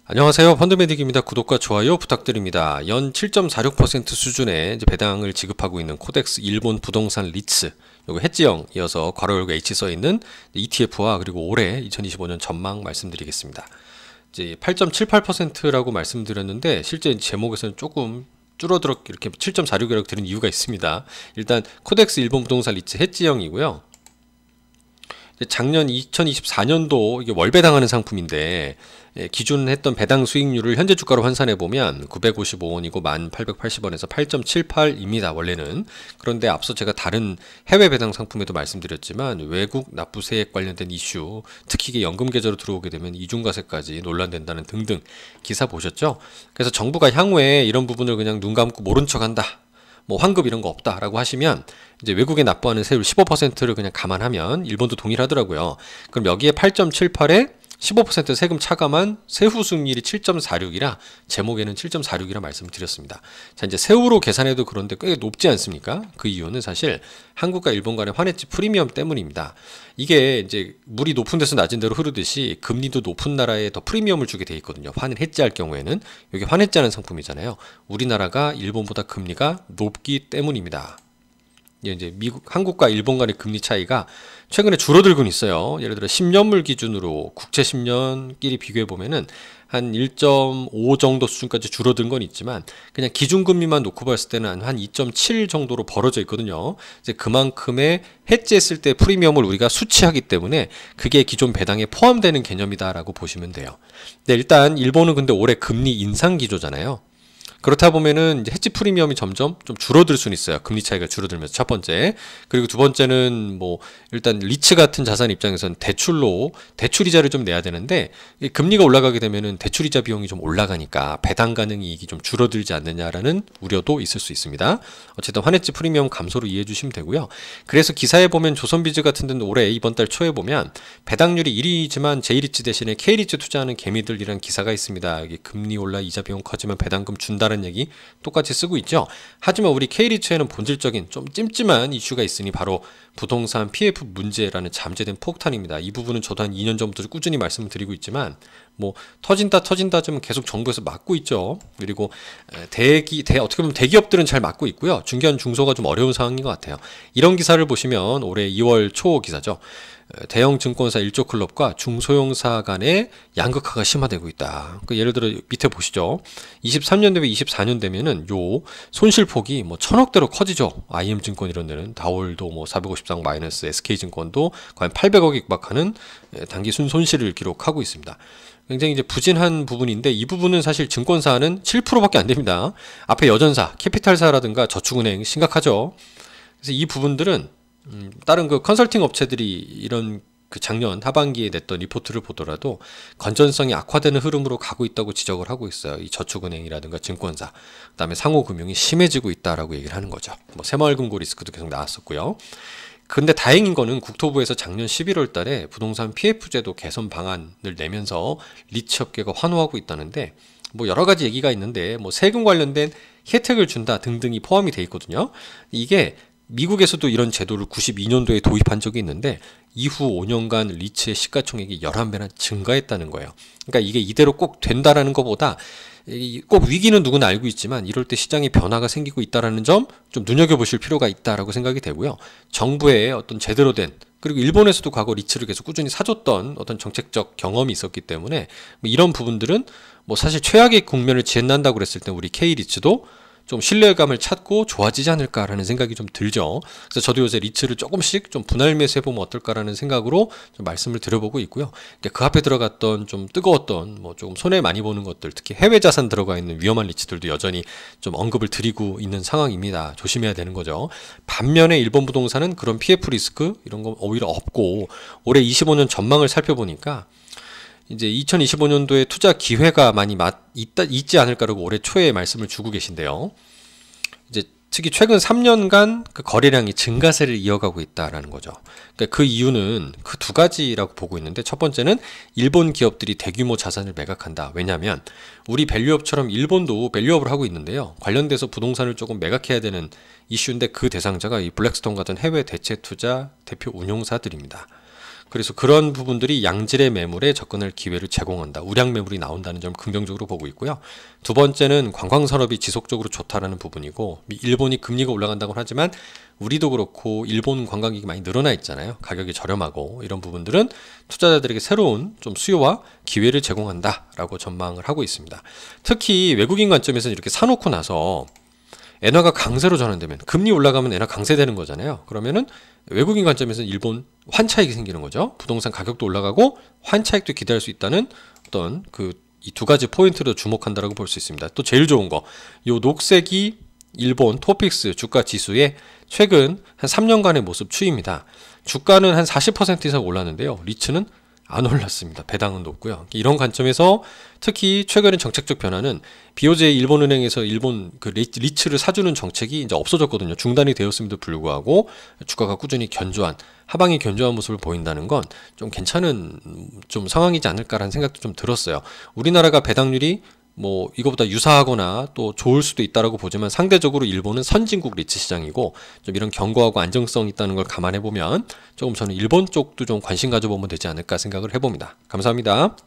안녕하세요. 펀드메딕입니다. 구독과 좋아요 부탁드립니다. 연 7.46% 수준의 이제 배당을 지급하고 있는 코덱스 일본 부동산 리츠, 요거 해지형 이어서 괄호 열고 H 써 있는 ETF와 그리고 올해 2025년 전망 말씀드리겠습니다. 이제 8.78%라고 말씀드렸는데 실제 제목에서는 조금 줄어들어 이렇게 7.46이라고 드린 이유가 있습니다. 일단 코덱스 일본 부동산 리츠 해지형이고요. 작년 2024년도 이게 월 배당하는 상품인데 기존 했던 배당 수익률을 현재 주가로 환산해 보면 955원이고 1880원에서 8.78입니다. 원래는. 그런데 앞서 제가 다른 해외 배당 상품에도 말씀드렸지만 외국 납부 세액 관련된 이슈, 특히 이게 연금 계좌로 들어오게 되면 이중과세까지 논란된다는 등등 기사 보셨죠? 그래서 정부가 향후에 이런 부분을 그냥 눈 감고 모른 척한다, 뭐 환급 이런 거 없다라고 하시면 이제 외국에 납부하는 세율 15%를 그냥 감안하면 일본도 동일하더라고요. 그럼 여기에 8.78에 15% 세금 차감한 세후 수익률이 7.46이라 제목에는 7.46이라 말씀드렸습니다. 자, 이제 세후로 계산해도 그런데 꽤 높지 않습니까? 그 이유는 사실 한국과 일본 간의 환해지 프리미엄 때문입니다. 이게 이제 물이 높은 데서 낮은 데로 흐르듯이 금리도 높은 나라에 더 프리미엄을 주게 돼 있거든요. 환을 해지할 경우에는. 이게 환해지하는 상품이잖아요. 우리나라가 일본보다 금리가 높기 때문입니다. 이제 한국과 일본 간의 금리 차이가 최근에 줄어들곤 있어요. 예를 들어 10년물 기준으로 국채 10년끼리 비교해 보면은 한 1.5 정도 수준까지 줄어든 건 있지만 그냥 기준금리만 놓고 봤을 때는 한 2.7 정도로 벌어져 있거든요. 이제 그만큼의 해지했을 때 프리미엄을 우리가 수취하기 때문에 그게 기존 배당에 포함되는 개념이다라고 보시면 돼요. 네, 일단 일본은 근데 올해 금리 인상 기조잖아요. 그렇다 보면은 이제 해지 프리미엄이 점점 좀 줄어들 수는 있어요. 금리 차이가 줄어들면서 첫 번째. 그리고 두 번째는 뭐 일단 리츠 같은 자산 입장에서는 대출로 대출이자를 좀 내야 되는데 금리가 올라가게 되면은 대출이자 비용이 좀 올라가니까 배당 가능 이익이 좀 줄어들지 않느냐라는 우려도 있을 수 있습니다. 어쨌든 환해지 프리미엄 감소로 이해해 주시면 되고요. 그래서 기사에 보면 조선비즈 같은 데는 올해 이번 달 초에 보면 배당률이 1위지만 J리츠 대신에 K리츠 투자하는 개미들이란 기사가 있습니다. 이게 금리 올라 이자 비용 커지면 배당금 준다는 얘기 똑같이 쓰고 있죠. 하지만 우리 K리츠에는 본질적인 좀 찜찜한 이슈가 있으니 바로 부동산 PF 문제라는 잠재된 폭탄입니다. 이 부분은 저도 한 2년 전부터 꾸준히 말씀을 드리고 있지만 뭐 터진다 좀 계속 정부에서 막고 있죠. 그리고 어떻게 보면 대기업들은 잘 막고 있고요. 중견 중소가 좀 어려운 상황인 것 같아요. 이런 기사를 보시면 올해 2월 초 기사죠. 대형 증권사 1조 클럽과 중소형사 간의 양극화가 심화되고 있다. 예를 들어 밑에 보시죠. 23년 대비 24년 되면은 요 손실폭이 뭐 1000억대로 커지죠. IM증권 이런 데는 다올도 뭐 453억 마이너스, SK증권도 과연 800억에 육박하는 단기 순손실을 기록하고 있습니다. 굉장히 이제 부진한 부분인데 이 부분은 사실 증권사는 7%밖에 안 됩니다. 앞에 여전사, 캐피탈사라든가 저축은행 심각하죠. 그래서 이 부분들은 다른 그 컨설팅 업체들이 이런 그 작년 하반기에 냈던 리포트를 보더라도 건전성이 악화되는 흐름으로 가고 있다고 지적을 하고 있어요. 이 저축은행이라든가 증권사, 그다음에 상호금융이 심해지고 있다라고 얘기를 하는 거죠. 뭐 새마을금고 리스크도 계속 나왔었고요. 근데 다행인 거는 국토부에서 작년 11월 달에 부동산 PF제도 개선 방안을 내면서 리츠 업계가 환호하고 있다는데 뭐 여러 가지 얘기가 있는데 뭐 세금 관련된 혜택을 준다 등등이 포함이 돼 있거든요. 이게 미국에서도 이런 제도를 92년도에 도입한 적이 있는데 이후 5년간 리츠의 시가총액이 11배나 증가했다는 거예요. 그러니까 이게 이대로 꼭 된다라는 것보다 꼭 위기는 누구나 알고 있지만 이럴 때 시장에 변화가 생기고 있다는 점 좀 눈여겨보실 필요가 있다라고 생각이 되고요. 정부의 어떤 제대로 된, 그리고 일본에서도 과거 리츠를 계속 꾸준히 사줬던 어떤 정책적 경험이 있었기 때문에 이런 부분들은 뭐 사실 최악의 국면을 지난다고 그랬을 때 우리 K리츠도 좀 신뢰감을 찾고 좋아지지 않을까라는 생각이 좀 들죠. 그래서 저도 요새 리츠를 조금씩 좀 분할 매수해보면 어떨까라는 생각으로 좀 말씀을 드려보고 있고요. 그 앞에 들어갔던 좀 뜨거웠던 뭐 조금 손해 많이 보는 것들, 특히 해외 자산 들어가 있는 위험한 리츠들도 여전히 좀 언급을 드리고 있는 상황입니다. 조심해야 되는 거죠. 반면에 일본 부동산은 그런 PF 리스크 이런 거 오히려 없고 올해 25년 전망을 살펴보니까 이제 2025년도에 투자 기회가 많이 있지 않을까라고 올해 초에 말씀을 주고 계신데요. 이제 특히 최근 3년간 그 거래량이 증가세를 이어가고 있다라는 거죠. 그러니까 그 이유는 그 두 가지라고 보고 있는데 첫 번째는 일본 기업들이 대규모 자산을 매각한다. 왜냐하면 우리 밸류업처럼 일본도 밸류업을 하고 있는데요. 관련돼서 부동산을 조금 매각해야 되는 이슈인데 그 대상자가 이 블랙스톤 같은 해외 대체 투자 대표 운용사들입니다. 그래서 그런 부분들이 양질의 매물에 접근할 기회를 제공한다. 우량 매물이 나온다는 점 긍정적으로 보고 있고요. 두 번째는 관광산업이 지속적으로 좋다라는 부분이고, 일본이 금리가 올라간다고 하지만 우리도 그렇고 일본 관광객이 많이 늘어나 있잖아요. 가격이 저렴하고 이런 부분들은 투자자들에게 새로운 좀 수요와 기회를 제공한다라고 전망을 하고 있습니다. 특히 외국인 관점에서는 이렇게 사놓고 나서 엔화가 강세로 전환되면, 금리 올라가면 엔화 강세되는 거잖아요. 그러면은 외국인 관점에서는 일본 환차익이 생기는 거죠. 부동산 가격도 올라가고 환차익도 기대할 수 있다는 어떤 이 두 가지 포인트로 주목한다라고 볼 수 있습니다. 또 제일 좋은 거, 요 녹색이 일본 토픽스 주가 지수의 최근 한 3년간의 모습 추이입니다. 주가는 한 40% 이상 올랐는데요. 리츠는 안 올랐습니다. 배당은 높고요. 이런 관점에서 특히 최근의 정책적 변화는 BOJ 일본은행에서 일본 리츠를 사주는 정책이 이제 없어졌거든요. 중단이 되었음에도 불구하고 주가가 꾸준히 견조한, 하방이 견조한 모습을 보인다는 건 좀 괜찮은 좀 상황이지 않을까라는 생각도 좀 들었어요. 우리나라가 배당률이 뭐 이거보다 유사하거나 또 좋을 수도 있다라고 보지만, 상대적으로 일본은 선진국 리츠 시장이고 좀 이런 견고하고 안정성이 있다는 걸 감안해 보면 조금 저는 일본 쪽도 좀 관심 가져보면 되지 않을까 생각을 해봅니다. 감사합니다.